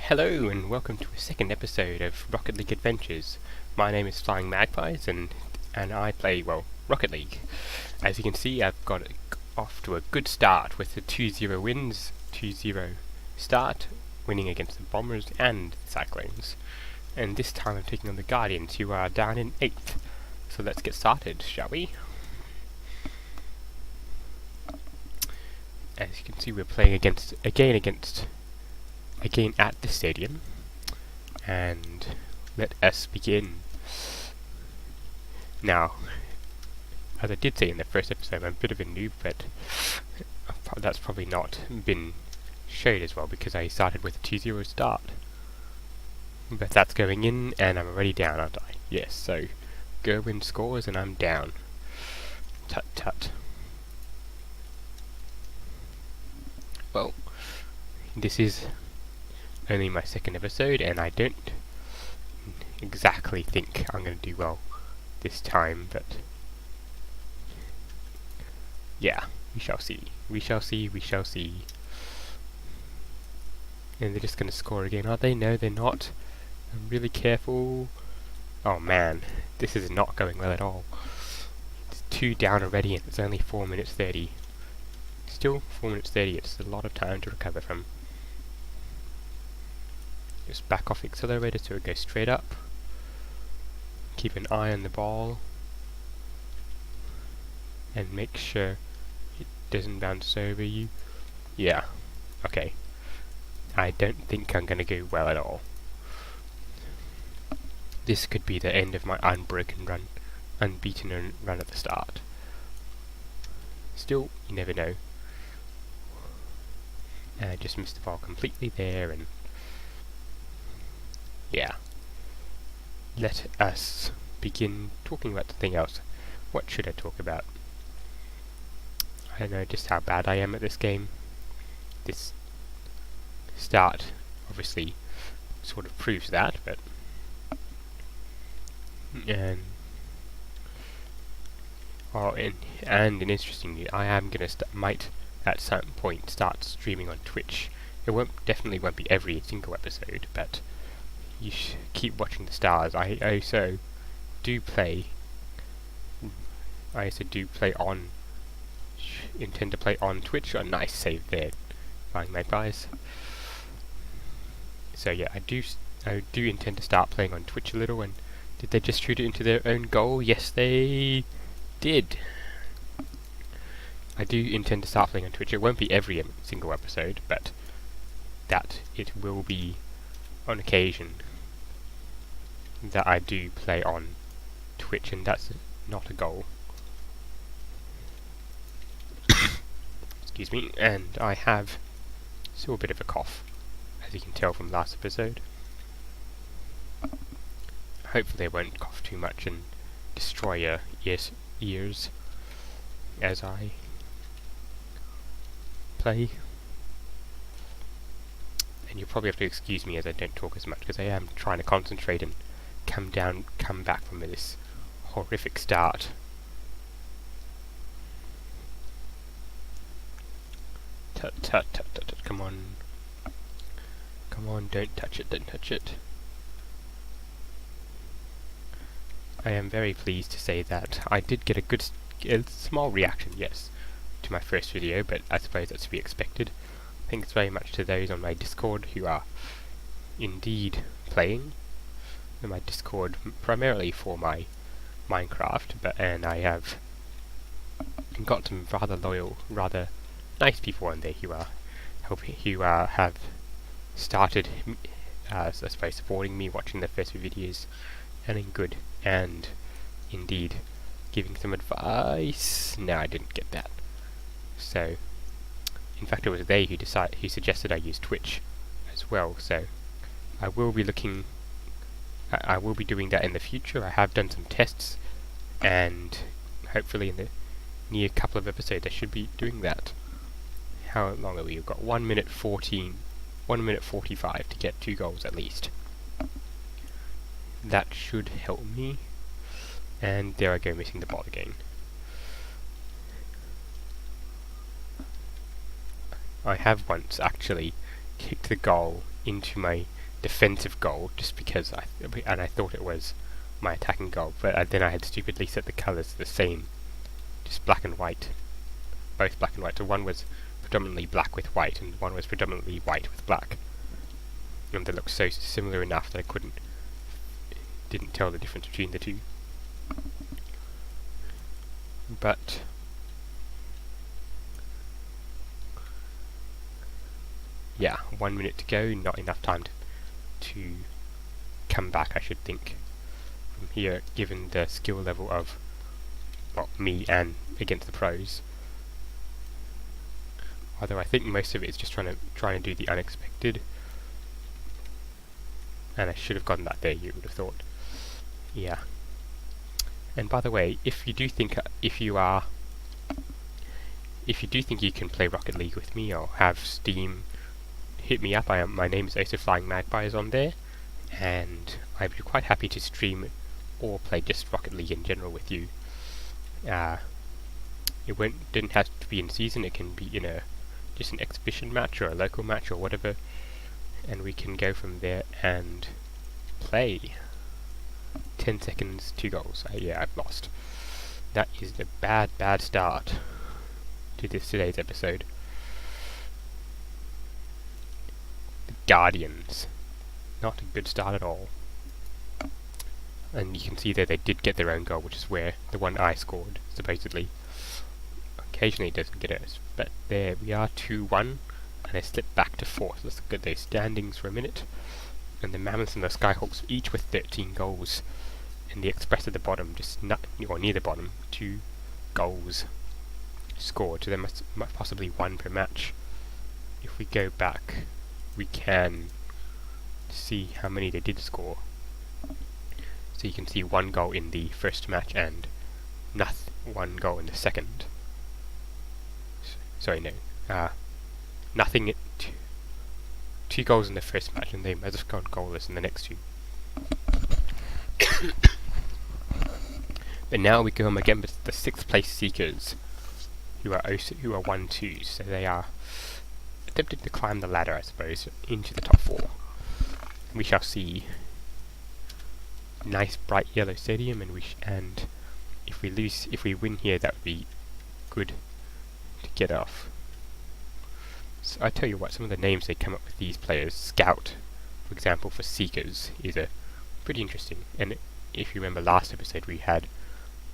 Hello and welcome to a second episode of Rocket League Adventures. My name is Flying Magpies and I play, Rocket League. As you can see, I've got off to a good start with the 2-0 wins, 2-0 start, winning against the Bombers and the Cyclones. And this time I'm taking on the Guardians, who are down in 8th. So let's get started, shall we? As you can see, we're playing again at the stadium, and let us begin. Now, as I did say in the first episode, I'm a bit of a noob, but that's probably not been showed as well because I started with a 2-0 start. But that's going in, and I'm already down, aren't I? Yes, so Gerwin scores and I'm down. Tut tut. Well, this is only my second episode, and I don't exactly think I'm going to do well this time, but yeah, we shall see. We shall see, we shall see. And they're just going to score again, are they? No, they're not. I'm really careful. Oh man, this is not going well at all. It's 2 down already, and it's only 4 minutes 30. Still 4 minutes 30, it's a lot of time to recover from. Just back off the accelerator so it goes straight up. Keep an eye on the ball. And make sure it doesn't bounce over you. Yeah, okay. I don't think I'm going to go well at all. This could be the end of my unbeaten run at the start. Still, you never know. And I just missed the ball completely there, and yeah. Let us begin talking about something else. What should I talk about? I don't know just how bad I am at this game. This start obviously sort of proves that, but and interestingly, I am gonna might at some point start streaming on Twitch. It definitely won't be every single episode, but you keep watching the stars. I also do play on intend to play on Twitch. A nice save there, Flying Magpies. So yeah, I do intend to start playing on Twitch a little. And did they just shoot it into their own goal? Yes, they did. I do intend to start playing on Twitch. It won't be every single episode, but that it will be on occasion that I do play on Twitch, and that's not a goal. Excuse me, and I have still a bit of a cough, as you can tell from last episode. Hopefully I won't cough too much and destroy your ears as I play. And you'll probably have to excuse me as I don't talk as much, because I am trying to concentrate and come back from this horrific start. Tut tut tut tut tut, come on. Come on, don't touch it, don't touch it. I am very pleased to say that I did get a small reaction, yes, to my first video, but I suppose that's to be expected. Thanks very much to those on my Discord who are indeed playing. In my Discord primarily for my Minecraft, and I have got some rather loyal, rather nice people on there who have started, I suppose, supporting me, watching the first few videos, and indeed giving some advice. No, I didn't get that. So, in fact, it was they who suggested I use Twitch as well. So, I will be doing that in the future. I have done some tests, and hopefully in the near couple of episodes I should be doing that. How long have we? We've got 1 minute 45 to get 2 goals at least. That should help me. And there I go, missing the ball again. I have once actually kicked the goal into my defensive goal just because I thought it was my attacking goal, but then I had stupidly set the colours the same, just black and white, both black and white. So one was predominantly black with white, and one was predominantly white with black, and they looked so similar enough that I didn't tell the difference between the two. But yeah, 1 minute to go, not enough time to come back, I should think, from here, given the skill level of, well, me and against the pros. Although I think most of it is just trying to do the unexpected, and I should have gotten that there, you would have thought. Yeah. And by the way, if you do think you can play Rocket League with me or have Steam, hit me up. My name is also Flying Magpies on there, and I'd be quite happy to stream or play just Rocket League in general with you. It didn't have to be in season. It can be just an exhibition match or a local match or whatever, and we can go from there and play. 10 seconds, 2 goals. Yeah, I've lost. That is the bad start to today's episode. The Guardians. Not a good start at all. And you can see there they did get their own goal, which is where the one I scored, supposedly. Occasionally it doesn't get us, but there we are, 2-1, and they slip back to 4th. Let's look at those standings for a minute. And the Mammoths and the Skyhawks each with 13 goals. And the Express at the bottom, near the bottom, 2 goals scored. So there must possibly 1 per match. If we go back, we can see how many they did score. So you can see 1 goal in the first match and 1 goal in the second. Sorry, no. Nothing. 2 goals in the first match, and they might have gone goalless in the next 2. But now we go home again with the 6th place Seekers, who are 1-2, so they are attempting to climb the ladder, I suppose, into the top 4. We shall see. Nice bright yellow stadium, and if we win here, that would be good to get off. So I tell you what, some of the names they come up with these players, Scout, for example, for Seekers, is pretty interesting. And if you remember last episode, we had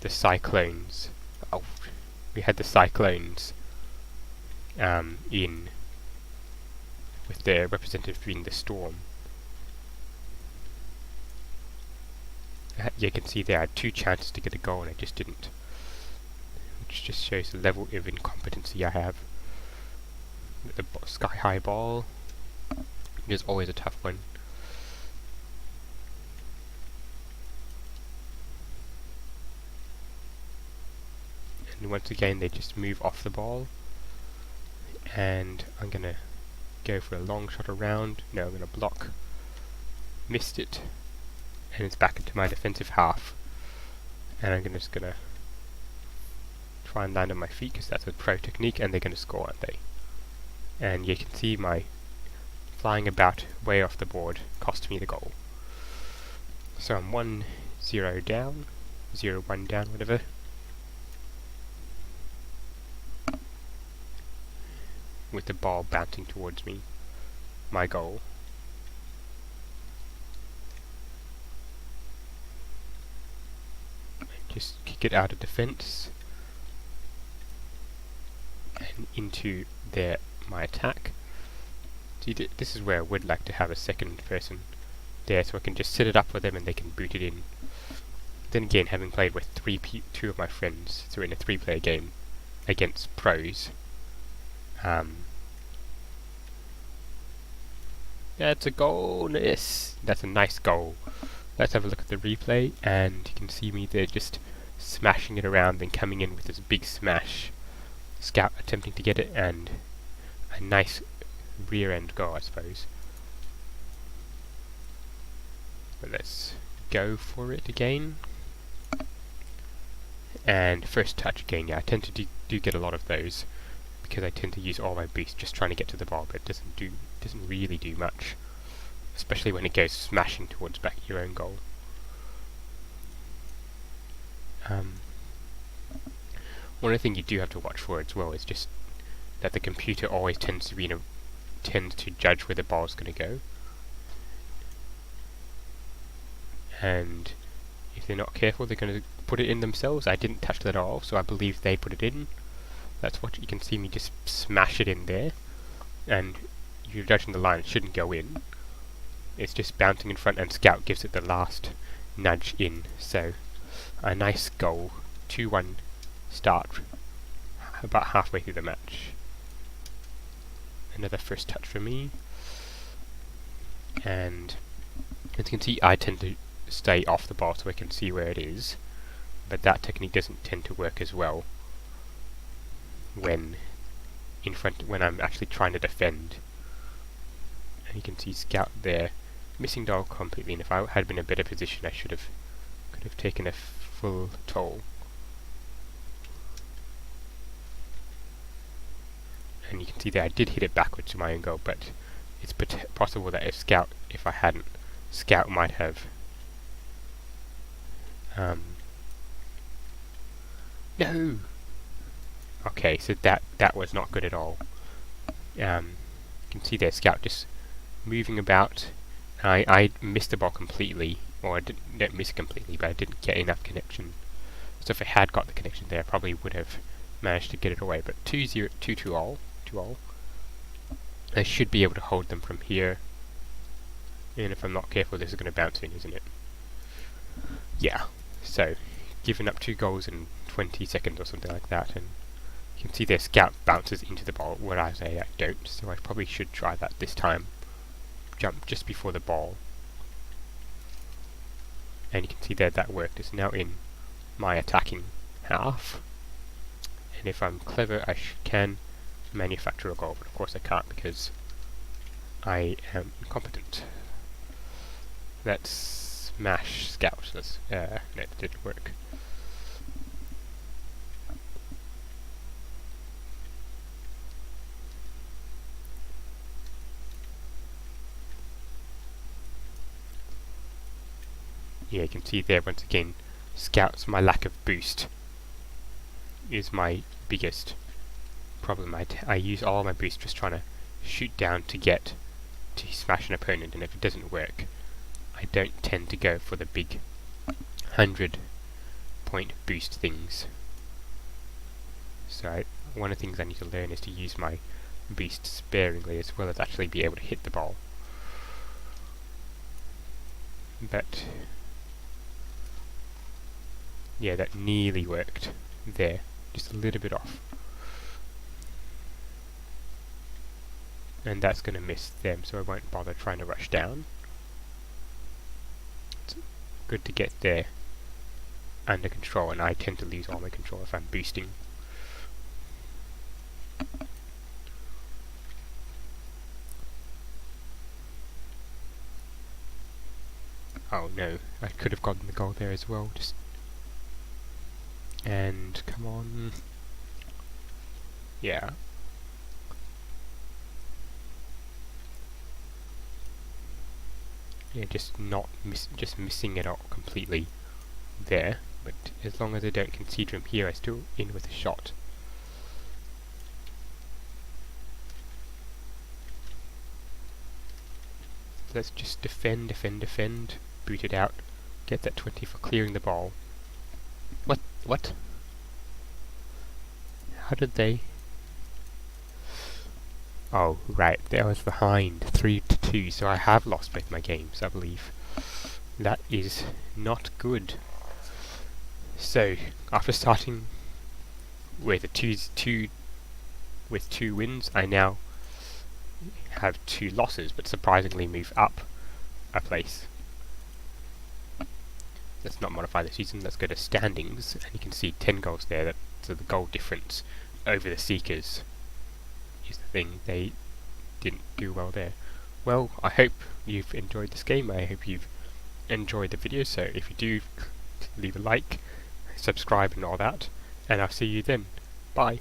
the Cyclones. In with their representative being the Storm. You can see there I had 2 chances to get a goal and I just didn't, which just shows the level of incompetency I have. The sky high ball is always a tough one. And once again they just move off the ball, and I'm gonna go for a long shot around. No, I'm gonna block. Missed it, and it's back into my defensive half, and I'm just gonna try and land on my feet because that's a pro technique, and they're gonna score, aren't they? And you can see my flying about way off the board cost me the goal. So I'm 1-0 down, 0-1 down, whatever. With the ball bouncing towards me, my goal. Just kick it out of defense and into my attack. See, this is where I would like to have a second person there, so I can just set it up for them and they can boot it in. Then again, having played with 2 of my friends, so in a 3-player game against pros, that's a goal. That's a nice goal. Let's have a look at the replay, and you can see me there just smashing it around, then coming in with this big smash. Scout attempting to get it, and a nice rear end goal, I suppose. But let's go for it again. And first touch again. Yeah, I tend to do get a lot of those because I tend to use all my boost just trying to get to the ball, but it doesn't really do much. especially when it goes smashing towards back your own goal. One other thing you do have to watch for as well is just that the computer always tends to judge where the ball's going to go, and if they're not careful, they're going to put it in themselves. I didn't touch that at all, so I believe they put it in. That's what you can see me just smash it in there, and you're judging the line. It shouldn't go in. It's just bouncing in front, and Scout gives it the last nudge in. So a nice goal, 2-1 start, about halfway through the match. Another first touch for me, and as you can see, I tend to stay off the ball so I can see where it is, but that technique doesn't tend to work as well when I'm actually trying to defend. And you can see Scout there, missing goal completely, and if I had been in a better position, I could have taken a full toll. And you can see there I did hit it backwards to my own goal, but it's possible that if I hadn't, Scout might have no! Okay, so that was not good at all. You can see there Scout just moving about. I missed the ball completely, or I didn't miss it completely, but I didn't get enough connection. So if I had got the connection there, I probably would have managed to get it away. But 2-2 all. I should be able to hold them from here. And if I'm not careful, this is going to bounce in, isn't it? Yeah. So, giving up 2 goals in 20 seconds or something like that, and you can see their Scout bounces into the ball, whereas I don't, so I probably should try that this time. Jump just before the ball. And you can see there that worked. It's now in my attacking half. And if I'm clever, I can manufacture a goal, but of course I can't because I am incompetent. Let's smash Scout. No, it didn't work. Yeah, you can see there once again, Scout's my lack of boost is my biggest problem. I use all my boost just trying to shoot down to smash an opponent, and if it doesn't work, I don't tend to go for the big 100-point boost things. So one of the things I need to learn is to use my boost sparingly, as well as actually be able to hit the ball. But yeah, that nearly worked there, just a little bit off. And that's going to miss them, so I won't bother trying to rush down. It's good to get there under control, and I tend to lose all my control if I'm boosting. Oh no, I could have gotten the goal there as well, and come on. Yeah. Yeah, just missing it all completely there, but as long as I don't concede from here, I'm still in with a shot. Let's just defend, boot it out, get that 20 for clearing the ball. What? How did they? Oh, right, there I was behind, 3-2, so I have lost both my games, I believe. That is not good. So, after starting with two wins, I now have 2 losses, but surprisingly move up a place. Let's not modify the season, let's go to standings, and you can see 10 goals there, so the goal difference over the Seekers is the thing. They didn't do well there. Well, I hope you've enjoyed this game, I hope you've enjoyed the video, so if you do, leave a like, subscribe and all that, and I'll see you then. Bye.